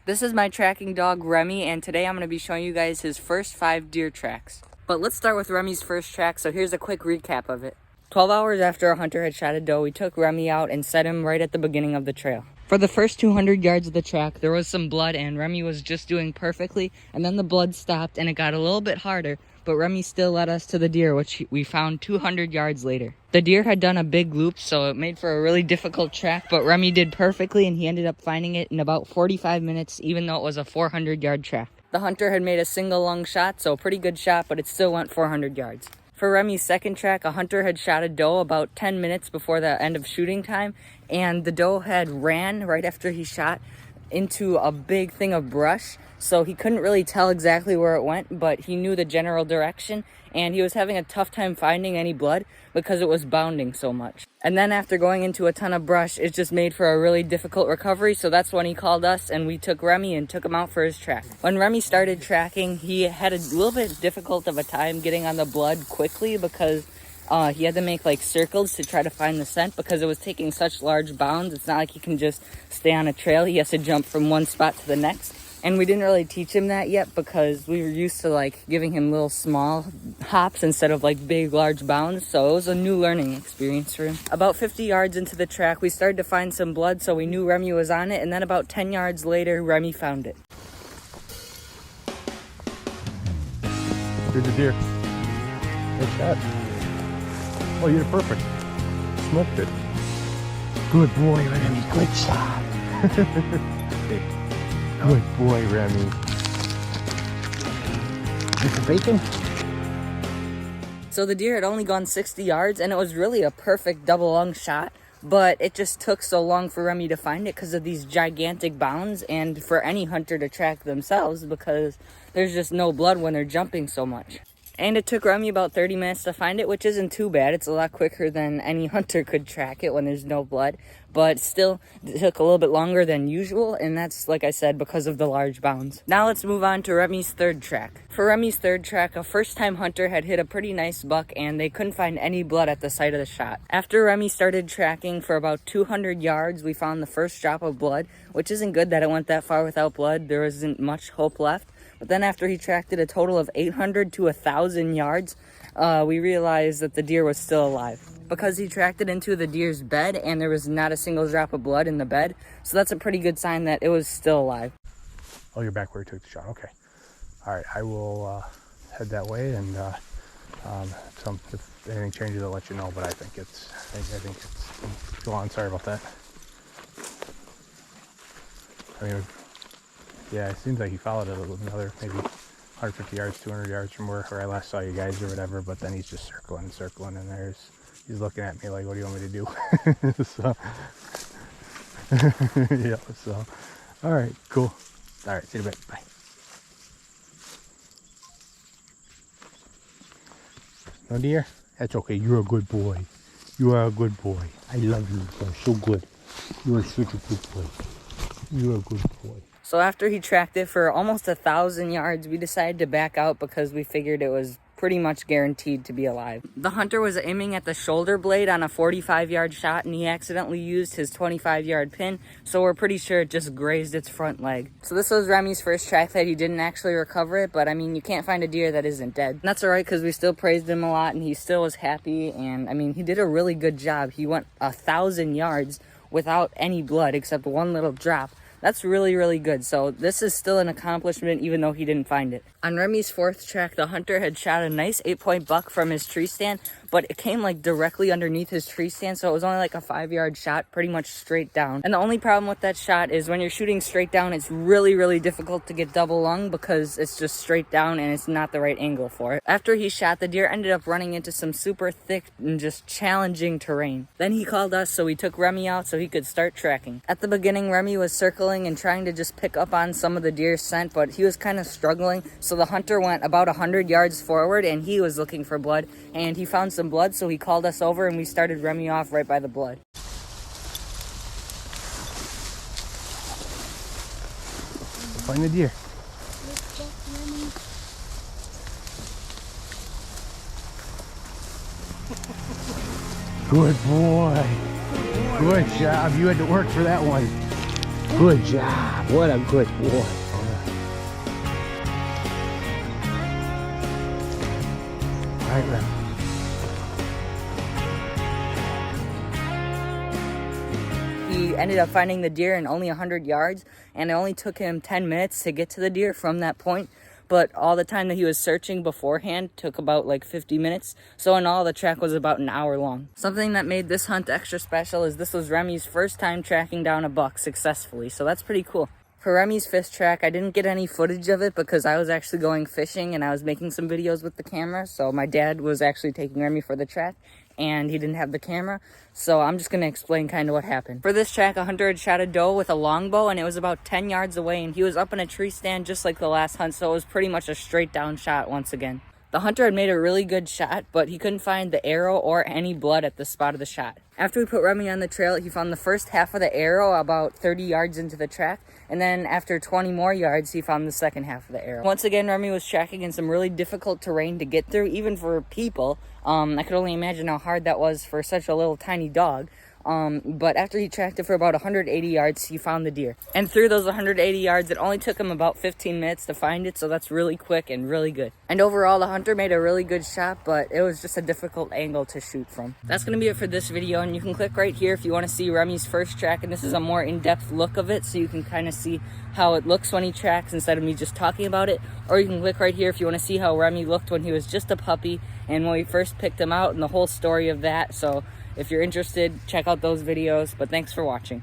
This is my tracking dog Remy, and today I'm going to be showing you guys his first 5 deer tracks. But let's start with Remy's first track, so here's a quick recap of it. 12 hours after a hunter had shot a doe, we took Remy out and set him right at the beginning of the trail. For the first 200 yards of the track, there was some blood and Remy was just doing perfectly, and then the blood stopped and it got a little bit harder, but Remy still led us to the deer, which we found 200 yards later. The deer had done a big loop, so it made for a really difficult track, but Remy did perfectly and he ended up finding it in about 45 minutes, even though it was a 400-yard track. The hunter had made a single lung shot, so a pretty good shot, but it still went 400 yards. For Remy's second track, a hunter had shot a doe about 10 minutes before the end of shooting time, and the doe had ran right after he shot into a big thing of brush, so he couldn't really tell exactly where it went, but he knew the general direction, and he was having a tough time finding any blood because it was bounding so much. And then after going into a ton of brush, it just made for a really difficult recovery, so that's when he called us and we took Remy and took him out for his track. When Remy started tracking, he had a little bit difficult of a time getting on the blood quickly because he had to make like circles to try to find the scent because it was taking such large bounds. It's not like he can just stay on a trail. He has to jump from one spot to the next. And we didn't really teach him that yet because we were used to like giving him little small hops instead of like big large bounds, so it was a new learning experience for him. About 50 yards into the track, we started to find some blood, so we knew Remy was on it, and then about 10 yards later, Remy found it. Here's the deer. Good shot. Oh, you did perfect. Smoked it. Good boy, Remy. Good shot. Good boy, Remy. Is it bacon? So the deer had only gone 60 yards, and it was really a perfect double lung shot, but it just took so long for Remy to find it because of these gigantic bounds and for any hunter to track themselves because there's just no blood when they're jumping so much. And it took Remy about 30 minutes to find it, which isn't too bad. It's a lot quicker than any hunter could track it when there's no blood. But still, it took a little bit longer than usual, and that's, like I said, because of the large bounds. Now let's move on to Remy's third track. For Remy's third track, a first-time hunter had hit a pretty nice buck, and they couldn't find any blood at the site of the shot. After Remy started tracking for about 200 yards, we found the first drop of blood, which isn't good that it went that far without blood. There isn't much hope left. But then after he tracked it a total of 800 to 1,000 yards, we realized that the deer was still alive. Because he tracked it into the deer's bed and there was not a single drop of blood in the bed. So that's a pretty good sign that it was still alive. Oh, you're back where you took the shot. Okay. All right. I will head that way, and if anything changes, I'll let you know. But I think it's go on. Sorry about that. I mean, yeah, it seems like he followed it another maybe 150 yards, 200 yards from where I last saw you guys or whatever, but then he's just circling and circling, and he's looking at me like, what do you want me to do? So, yeah, so, all right, cool. All right, see you in a bit. Bye. No deer? That's okay. You're a good boy. You are a good boy. I love you. You're so good. You are such a good boy. You're a good boy. So after he tracked it for almost 1,000 yards, we decided to back out because we figured it was pretty much guaranteed to be alive. The hunter was aiming at the shoulder blade on a 45-yard shot, and he accidentally used his 25-yard pin, so we're pretty sure it just grazed its front leg. So this was Remy's first track that he didn't actually recover it, but I mean, you can't find a deer that isn't dead. And that's alright because we still praised him a lot, and he still was happy, and I mean, he did a really good job. He went 1,000 yards without any blood except one little drop. That's really, really good. So this is still an accomplishment even though he didn't find it. On Remy's fourth track, the hunter had shot a nice 8-point buck from his tree stand, but it came like directly underneath his tree stand, so it was only like a 5-yard shot, pretty much straight down. And the only problem with that shot is when you're shooting straight down, it's really, really difficult to get double lung because it's just straight down and it's not the right angle for it. After he shot, the deer ended up running into some super thick and just challenging terrain. Then he called us, so we took Remy out so he could start tracking. At the beginning, Remy was circling and trying to just pick up on some of the deer's scent, but he was kind of struggling, so the hunter went about 100 yards forward and he was looking for blood, and he found some blood, so he called us over and we started Remy off right by the blood. Find the deer. Good boy. Good job. You had to work for that one. Good job. What a good boy. All right, Remy. He ended up finding the deer in only 100 yards, and it only took him 10 minutes to get to the deer from that point. But all the time that he was searching beforehand took about like 50 minutes. So in all, the track was about an hour long. Something that made this hunt extra special is this was Remy's first time tracking down a buck successfully. So that's pretty cool. For Remy's fifth track, I didn't get any footage of it because I was actually going fishing and I was making some videos with the camera. So my dad was actually taking Remy for the track and he didn't have the camera. So I'm just going to explain kind of what happened. For this track, a hunter had shot a doe with a longbow and it was about 10 yards away and he was up in a tree stand just like the last hunt. So it was pretty much a straight down shot once again. The hunter had made a really good shot, but he couldn't find the arrow or any blood at the spot of the shot. After we put Remy on the trail, he found the first half of the arrow about 30 yards into the track, and then after 20 more yards, he found the second half of the arrow. Once again, Remy was tracking in some really difficult terrain to get through, even for people. I could only imagine how hard that was for such a little tiny dog. But after he tracked it for about 180 yards, he found the deer. And through those 180 yards, it only took him about 15 minutes to find it, so that's really quick and really good. And overall, the hunter made a really good shot, but it was just a difficult angle to shoot from. That's going to be it for this video, and you can click right here if you want to see Remy's first track, and this is a more in-depth look of it, so you can kind of see how it looks when he tracks instead of me just talking about it. Or you can click right here if you want to see how Remy looked when he was just a puppy, and when we first picked him out, and the whole story of that. So if you're interested, check out those videos, but thanks for watching.